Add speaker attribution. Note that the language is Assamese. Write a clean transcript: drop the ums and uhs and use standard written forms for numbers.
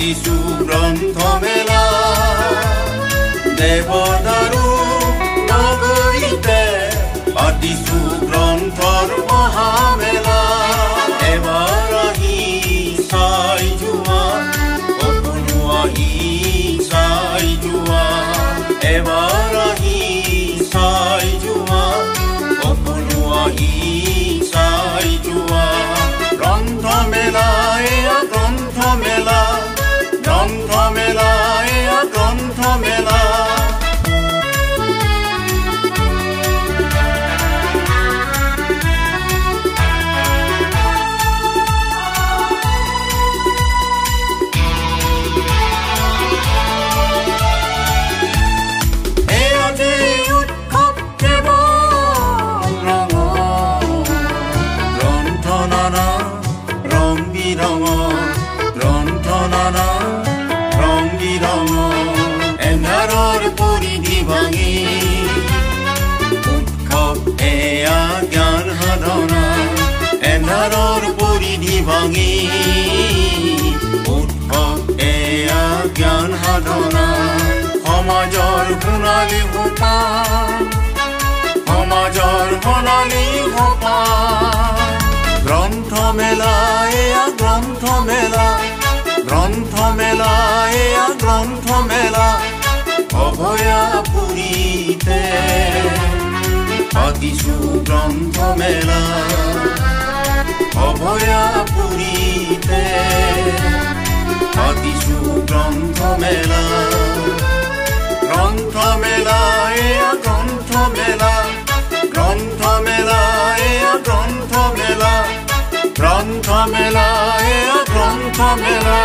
Speaker 1: পাতিছো গ্ৰন্থমেলা দেৱদাৰু নগৰীতে পাতিছো গ্ৰন্থৰ মহামেলা এবাৰ আহি চাই যোৱা সকলো আহি চাই যোৱা এবাৰ আহি চাই যোৱা সকলো আহি চাই যোৱা গ্ৰন্থমেলা এয়া গ্ৰন্থমেলা গ্ৰন্থমেলা এয়া গ্ৰন্থমেলা এন্ধাৰৰ পৰিধি ভাঙি উৎসৱ এয়া জ্ঞান সাধনা সমাজৰ সোণালী সপান সমাজৰ সোণালী সপান গ্ৰন্থমেলা এয়া গ্ৰন্থমেলা গ্ৰন্থমেলা এয়া গ্ৰন্থমেলা অভয়াপুৰীতে পাতিছো গ্ৰন্থমেলা অভয়াপুৰীতে পাতিছো গ্ৰন্থমেলা গ্ৰন্থমেলা এয়া গ্ৰন্থমেলা গ্ৰন্থমেলা এয়া গ্ৰন্থমেলা গ্ৰন্থমেলা এয়া গ্ৰন্থমেলা